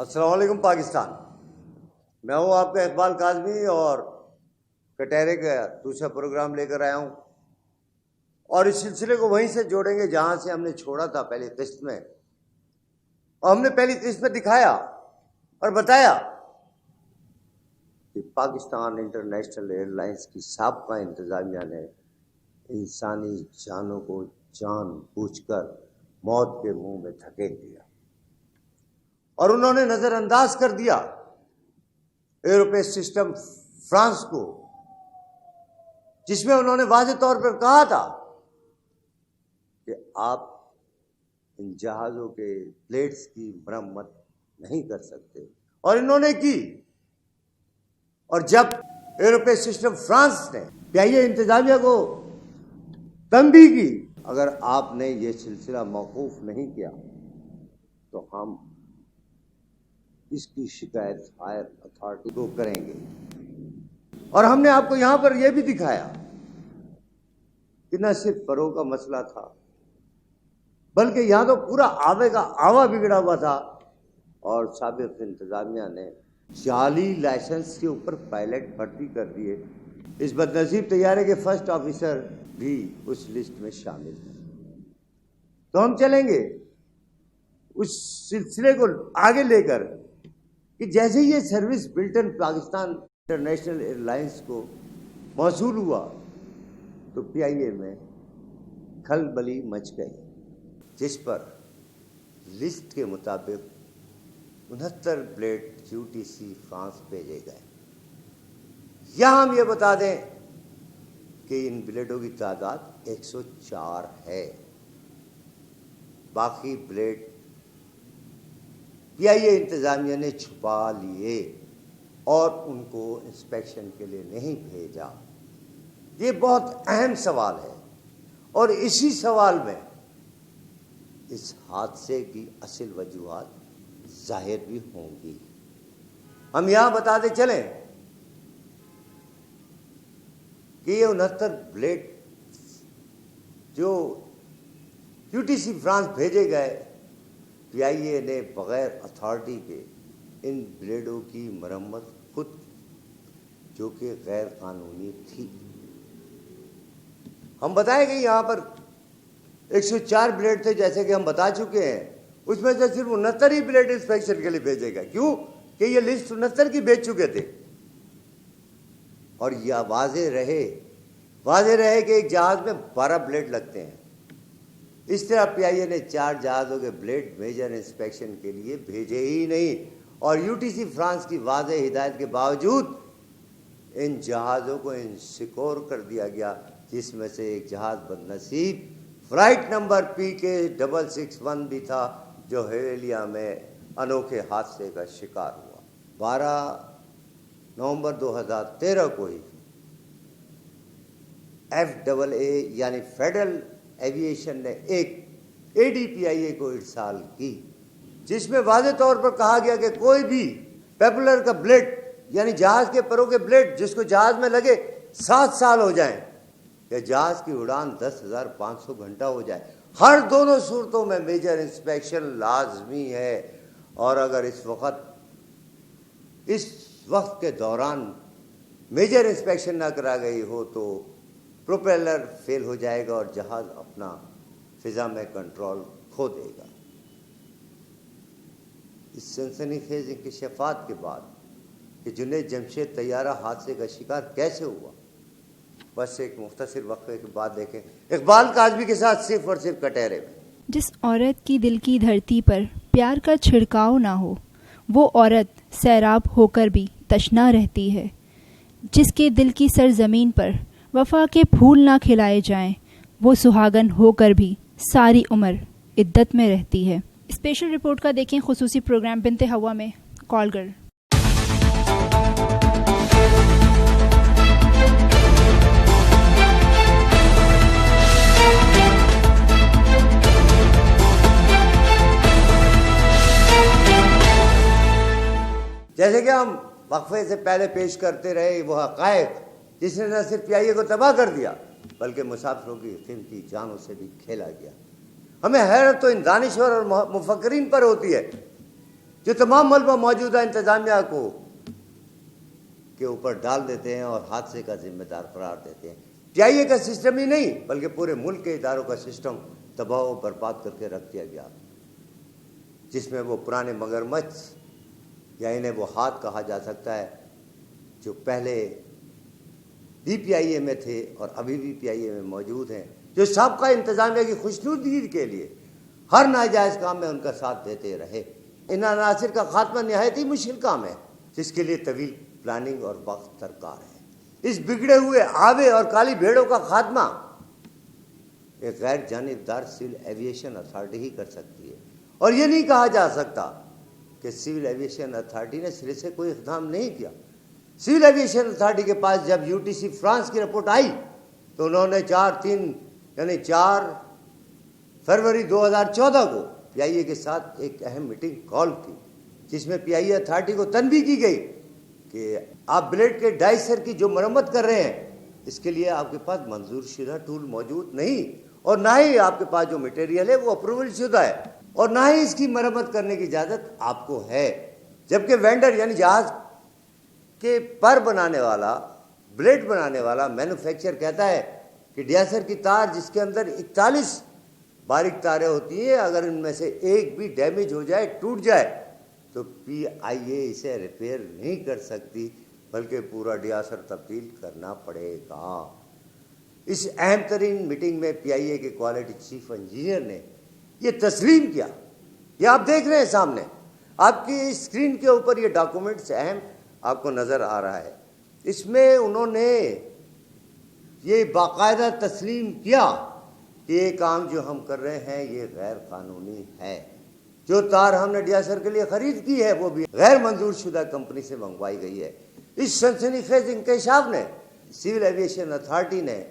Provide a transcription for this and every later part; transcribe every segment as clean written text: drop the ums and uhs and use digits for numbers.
السلام علیکم پاکستان. میں ہوں آپ کا اقبال کاظمی اور کٹہرے کا دوسرا پروگرام لے کر آیا ہوں، اور اس سلسلے کو وہیں سے جوڑیں گے جہاں سے ہم نے چھوڑا تھا پہلی قسط میں. اور ہم نے پہلی قسط میں دکھایا اور بتایا کہ پاکستان انٹرنیشنل ایئر لائنس کی سابقہ انتظامیہ نے انسانی جانوں کو جان بوجھ کر موت کے منہ میں دھکیل دیا، اور انہوں نے نظر انداز کر دیا ایروپیس سسٹم فرانس کو، جس میں انہوں نے واضح طور پر کہا تھا کہ آپ ان جہازوں کے پلیٹس کی مرمت نہیں کر سکتے، اور انہوں نے کی. اور جب ایروپیس سسٹم فرانس نے پیائیے انتظامیہ کو تنبیہ کی، اگر آپ نے یہ سلسلہ موقوف نہیں کیا تو ہم اس کی شکایت ہائر اتھارٹی کو کریں گے. اور ہم نے آپ کو یہاں پر یہ بھی دکھایا کہ نہ صرف فروغ کا مسئلہ تھا، بلکہ یہاں تو پورا آوے کا آوا بگڑا ہوا تھا، اور سابق انتظامیہ نے جعلی لائسنس کے اوپر پائلٹ بھرتی کر دیے. اس بدنصیب طیارے کے فرسٹ آفیسر بھی اس لسٹ میں شامل ہیں. تو ہم چلیں گے اس سلسلے کو آگے لے کر کہ جیسے یہ service bulletin Pakistan international air lines کو موصول ہوا تو پی آئی اے میں کھلبلی مچ گئی، جس پر لسٹ کے مطابق 69 blade U T C France بھیجے گئے. یہاں ہم یہ بتا دیں کہ ان بلیڈوں کی تعداد 104 ہے. باقی بلیڈ پی آئی اے انتظامیہ نے چھپا لیے اور ان کو انسپیکشن کے لیے نہیں بھیجا. یہ بہت اہم سوال ہے، اور اسی سوال میں اس حادثے کی اصل وجوہات ظاہر بھی ہوں گی. ہم یہاں بتاتے چلیں کہ یہ 69 بلیڈ جو یو ٹی سی فرانس بھیجے گئے، پی آئی اے نے بغیر اتھارٹی کے ان بلیڈوں کی مرمت خود کی، جو کہ غیر قانونی تھی. ہم بتائیں کہ یہاں پر 104 بلیڈ تھے، جیسے کہ ہم بتا چکے ہیں. اس میں سے صرف 69 ہی بلیڈ انسپیکشن کے لیے بھیجے گئے. کیوں کہ یہ لسٹ 69 کی بھیج چکے تھے. اور یہ واضح رہے کہ ایک جہاز میں 12 بلیڈ لگتے ہیں. اس طرح پی آئی اے نے 4 جہازوں کے بلیڈ میجر انسپیکشن کے لیے بھیجے ہی نہیں، اور یو ٹی سی فرانس کی واضح ہدایت کے باوجود ان جہازوں کو انسیکور کر دیا گیا، جس میں سے ایک جہاز بدنصیب فلائٹ نمبر PK661 بھی تھا، جو ہیلیا میں انوکھے حادثے کا شکار ہوا. 12 نومبر 2013 کو ہی FAA یعنی فیڈرل ایویشن نے ایک ADPIA کو ارسال کی، جس میں واضح طور پر کہا گیا کہ کوئی بھی پیپلر کا بلیڈ یعنی جہاز کے پروں کے بلیڈ جس کو جہاز میں لگے 7 سال ہو جائیں یا جہاز کی اڑان 10,500 گھنٹہ ہو جائے، ہر دونوں صورتوں میں میجر انسپیکشن لازمی ہے. اور اگر اس وقت کے دوران میجر انسپیکشن نہ کرا گئی ہو تو پروپیلر فیل ہو جائے گا اور جہاز اپنا فضا میں کنٹرول کھو دے گا. اس سنسنی خیز انکشافات کے بعد کہ جنید جمشید طیارہ حادثے کا شکار کیسے ہوا، بس ایک مختصر وقفے کے بعد دیکھیں اقبال کاظمی کے ساتھ صرف اور صرف کٹہرے میں. جس عورت کی دل کی دھرتی پر پیار کا چھڑکاؤ نہ ہو، وہ عورت سیراب ہو کر بھی تشنا رہتی ہے. جس کے دل کی سرزمین پر وفا کے پھول نہ کھلائے جائیں، وہ سہاگن ہو کر بھی ساری عمر عدت میں رہتی ہے. اسپیشل رپورٹ کا دیکھیں خصوصی پروگرام بنت ہوا میں کال گرل. جیسے کہ ہم وقفے سے پہلے پیش کرتے رہے وہ حقائق جس نے نہ صرف پی آئی اے کو تباہ کر دیا بلکہ مسافروں کی قیمتی جانوں سے بھی کھیلا گیا. ہمیں حیرت تو ان دانشور اور مفکرین پر ہوتی ہے جو تمام ملبہ موجودہ انتظامیہ کو کے اوپر ڈال دیتے ہیں اور حادثے کا ذمہ دار قرار دیتے ہیں. پی آئی اے کا سسٹم ہی نہیں بلکہ پورے ملک کے اداروں کا سسٹم تباہ و برباد کر کے رکھ دیا گیا، جس میں وہ پرانے مگرمچھ یا انہیں وہ ہاتھ کہا جا سکتا ہے جو پہلے بھی پی آئی اے میں تھے اور ابھی بھی پی آئی اے میں موجود ہیں، جو سابقہ انتظامیہ کی خوشنودگی کے لیے ہر ناجائز کام میں ان کا ساتھ دیتے رہے. ان عناصر کا خاتمہ نہایت ہی مشکل کام ہے جس کے لیے طویل پلاننگ اور وقت درکار ہے. اس بگڑے ہوئے آبے اور کالی بھیڑوں کا خاتمہ ایک غیر جانبدار سول ایویشن اتھارٹی ہی کر سکتی ہے، اور یہ نہیں کہا جا سکتا کہ سول ایویشن اتھارٹی نے سرے سے کوئی اقدام نہیں کیا. سول ایویشن اتھارٹی کے پاس جب یو ٹی سی فرانس کی رپورٹ آئی تو انہوں نے 4 فروری 2014 کو پی آئی اے کے ساتھ ایک اہم میٹنگ کال کی، جس میں پی آئی اے اتھارٹی کو تنبیہ کی گئی کہ آپ بلیڈ کے ڈائسر کی جو مرمت کر رہے ہیں اس کے لیے آپ کے پاس منظور شدہ ٹول موجود نہیں، اور نہ ہی آپ کے پاس جو مٹیریل ہے وہ اپروول شدہ ہے، اور نہ ہی اس کی مرمت کرنے کی اجازت آپ کو ہے. جبکہ وینڈر یعنی جہاز کے پر بنانے والا، بلیڈ بنانے والا مینوفیکچر کہتا ہے کہ ڈیاسر کی تار جس کے اندر 41 باریک تاریں ہوتی ہیں، اگر ان میں سے ایک بھی ڈیمیج ہو جائے، ٹوٹ جائے، تو پی آئی اے اسے ریپیئر نہیں کر سکتی بلکہ پورا ڈیاسر تبدیل کرنا پڑے گا. اس اہم ترین میٹنگ میں پی آئی اے کے کوالٹی چیف انجینئر نے یہ تسلیم کیا. یہ آپ دیکھ رہے ہیں سامنے آپ کی اسکرین کے اوپر یہ ڈاکومنٹس اہم آپ کو نظر آ رہا ہے. اس میں انہوں نے یہ باقاعدہ تسلیم کیا کہ یہ کام جو ہم کر رہے ہیں یہ غیر قانونی ہے. جو تار ہم نے ڈیاسر کے لیے خرید کی ہے وہ بھی غیر منظور شدہ کمپنی سے منگوائی گئی ہے. اس سنسنی خیز انکشاف نے سول ایویشن اتھارٹی نے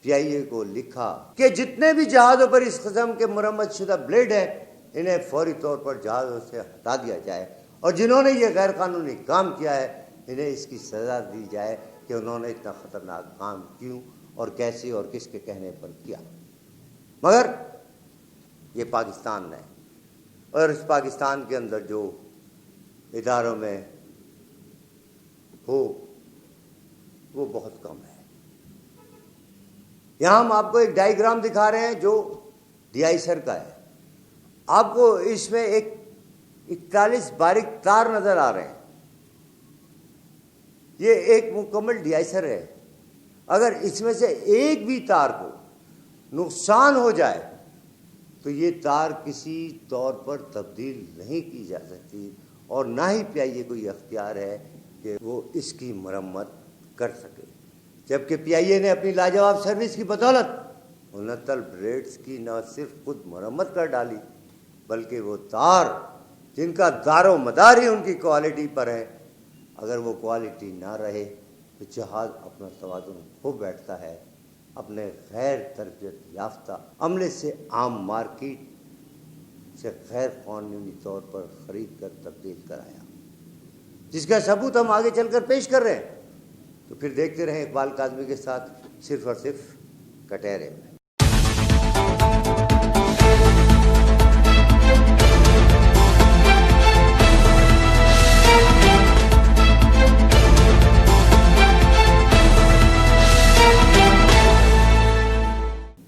پی آئی اے کو لکھا کہ جتنے بھی جہازوں پر اس قسم کے مرمت شدہ بلیڈ ہیں انہیں فوری طور پر جہازوں سے ہٹا دیا جائے، اور جنہوں نے یہ غیر قانونی کام کیا ہے انہیں اس کی سزا دی جائے کہ انہوں نے اتنا خطرناک کام کیوں اور کیسے اور کس کے کہنے پر کیا. مگر یہ پاکستان ہے، اور اس پاکستان کے اندر جو اداروں میں ہو وہ بہت کم ہے. یہاں ہم آپ کو ایک ڈائیگرام دکھا رہے ہیں جو ڈی آئی سر کا ہے. آپ کو اس میں 41 باریک تار نظر آ رہے ہیں. یہ ایک مکمل ڈی آئی سر ہے. اگر اس میں سے ایک بھی تار کو نقصان ہو جائے تو یہ تار کسی طور پر تبدیل نہیں کی جا سکتی، اور نہ ہی پی آئی اے کو یہ اختیار ہے کہ وہ اس کی مرمت کر سکے. جبکہ پی آئی اے نے اپنی لاجواب سروس کی بدولت 69 بلیڈز کی نہ صرف خود مرمت کر ڈالی بلکہ وہ تار جن کا دار و مدار ہی ان کی کوالٹی پر ہے، اگر وہ کوالٹی نہ رہے تو جہاز اپنا توازن کھو بیٹھتا ہے. اپنے غیر تربیت یافتہ عملے سے عام مارکیٹ سے غیر قانونی طور پر خرید کر تبدیل کرایا، جس کا ثبوت ہم آگے چل کر پیش کر رہے ہیں. تو پھر دیکھتے رہیں اقبال کاظمی کے ساتھ صرف اور صرف کٹہرے میں.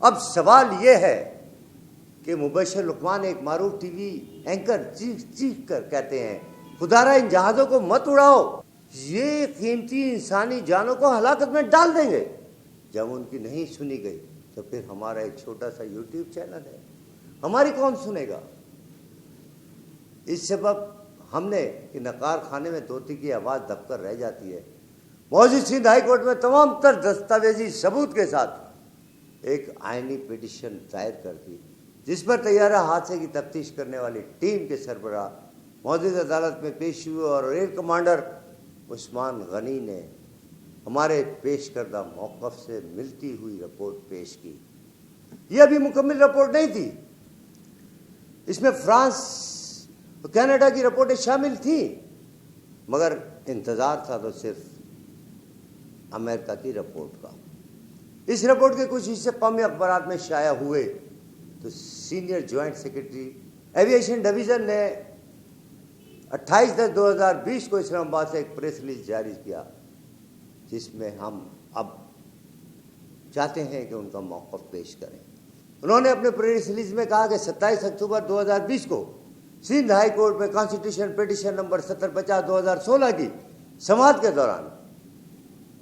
اب سوال یہ ہے کہ مبشر لقمان ایک معروف ٹی وی اینکر چیخ کر کہتے ہیں خدارا ان جہازوں کو مت اڑاؤ، یہ قیمتی انسانی جانوں کو ہلاکت میں ڈال دیں گے. جب ان کی نہیں سنی گئی تو پھر ہمارا ایک چھوٹا سا یوٹیوب چینل ہے، ہماری کون سنے گا؟ اس سبب ہم نے کہ نقار خانے میں طوطی کی آواز دب کر رہ جاتی ہے، موجود سندھ ہائی کورٹ میں تمام تر دستاویزی ثبوت کے ساتھ ایک آئینی پیٹیشن دائر کر دی، جس پر طیارہ حادثے کی تفتیش کرنے والی ٹیم کے سربراہ موجود عدالت میں پیش ہوئے اور ایئر کمانڈر عثمان غنی نے ہمارے پیش کردہ موقف سے ملتی ہوئی رپورٹ پیش کی. یہ ابھی مکمل رپورٹ نہیں تھی، اس میں فرانس اور کینیڈا کی رپورٹیں شامل تھیں، مگر انتظار تھا تو صرف امریکہ کی رپورٹ کا. اس رپورٹ کے کچھ حصے قومی اخبارات میں شائع ہوئے تو senior joint secretary aviation division نے 28/10/2020 کو اسلام آباد سے ایک پریس ریلیز جاری کیا جس میں ہم اب چاہتے ہیں کہ ان کا موقف پیش کریں۔ انہوں نے اپنے پریس ریلیز میں کہا کہ 27 اکتوبر 2020 کو سندھ ہائی کورٹ میں کانسٹیٹیوشن پٹیشن نمبر 7050/2016 کی سماعت کے دوران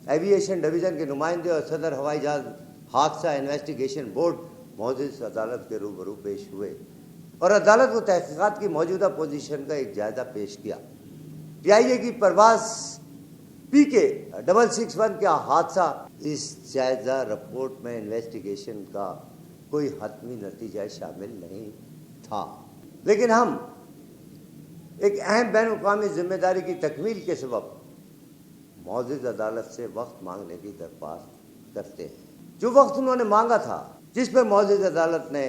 ایویشن ڈویژن کے نمائندے اور صدر ہوائی جہاز حادثہ انویسٹیگیشن بورڈ معزز عدالت کے روبرو پیش ہوئے اور عدالت کو تحقیقات کی موجودہ پوزیشن کا ایک جائزہ پیش کیا۔ PIA کی پرواز PK661 کا حادثہ، اس جائزہ رپورٹ میں انویسٹیگیشن کا کوئی حتمی نتیجہ شامل نہیں تھا، لیکن ہم ایک اہم بین الاقوامی ذمہ داری کی تکمیل کے سبب معزز عدالت سے وقت مانگنے کی درخواست کرتے ہیں۔ جو وقت انہوں نے مانگا تھا، جس پر معزز عدالت نے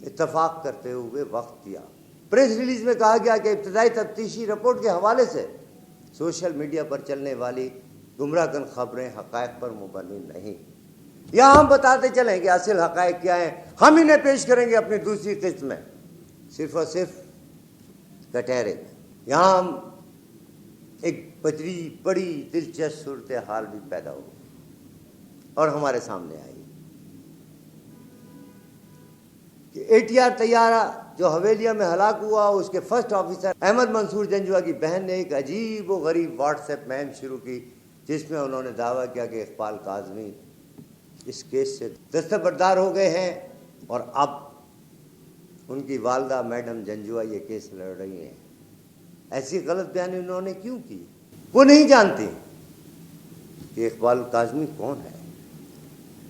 اتفاق کرتے ہوئے وقت دیا۔ پریس ریلیز میں کہا گیا کہ ابتدائی تفتیشی رپورٹ کے حوالے سے سوشل میڈیا پر چلنے والی گمراہ کن خبریں حقائق پر مبنی نہیں۔ یہاں ہم بتاتے چلیں کہ اصل حقائق کیا ہیں، ہم انہیں پیش کریں گے اپنی دوسری قسط میں، صرف اور صرف کٹہرے میں۔ یہاں ہم ایک بڑی دلچسپ صورتحال بھی پیدا ہو اور ہمارے سامنے آئی کہ ATR طیارہ جو حویلیہ میں ہلاک ہوا، اس کے فرسٹ آفیسر احمد منصور جنجوعہ کی بہن نے ایک عجیب و غریب واٹس ایپ مہم شروع کی جس میں انہوں نے دعویٰ کیا کہ اقبال کاظمی اس کیس سے دستبردار ہو گئے ہیں اور اب ان کی والدہ میڈم جنجوعہ یہ کیس لڑ رہی ہیں۔ ایسی غلط بیانی انہوں نے کیوں کی؟ وہ نہیں جانتی کہ اقبال کاظمی کون ہے۔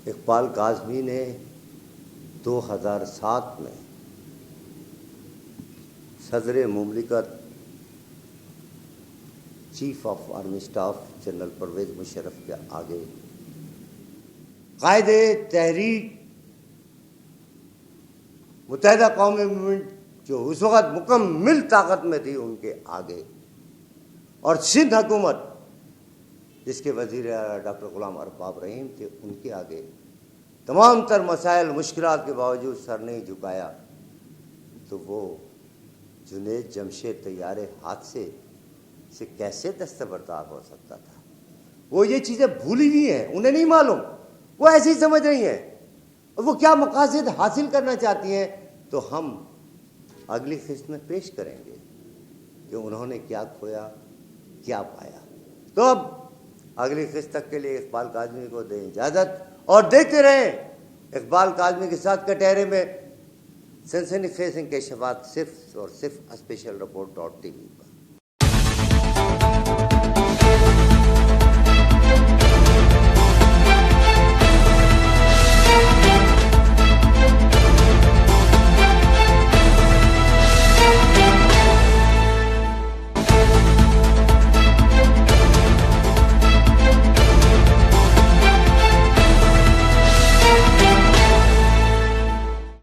اقبال کاظمی نے 2007 میں صدر مملکت chief of army staff general Pervez Musharraf کے آگے، قائد تحریک متحدہ قومی موومنٹ جو اس وقت مکمل طاقت میں تھی ان کے آگے، اور سندھ حکومت جس کے وزیر ڈاکٹر غلام ارباب رحیم تھے ان کے آگے تمام تر مسائل مشکلات کے باوجود سر نہیں جھکایا، تو وہ جنید جمشید طیارے حادثے سے کیسے دستبردار ہو سکتا تھا؟ وہ یہ چیزیں بھولی ہوئی ہیں، انہیں نہیں معلوم، وہ ایسے ہی سمجھ رہی ہیں، اور وہ کیا مقاصد حاصل کرنا چاہتی ہیں تو ہم اگلی قسط میں پیش کریں گے کہ انہوں نے کیا کھویا کیا پایا۔ تو اب اگلی قسط تک کے لیے اقبال کاظمی کو دیں اجازت اور دیکھتے رہیں اقبال کاظمی کے ساتھ کٹہرے میں سنسنی خیز انکشافات صرف اور صرف اسپیشل رپورٹ.tv پر۔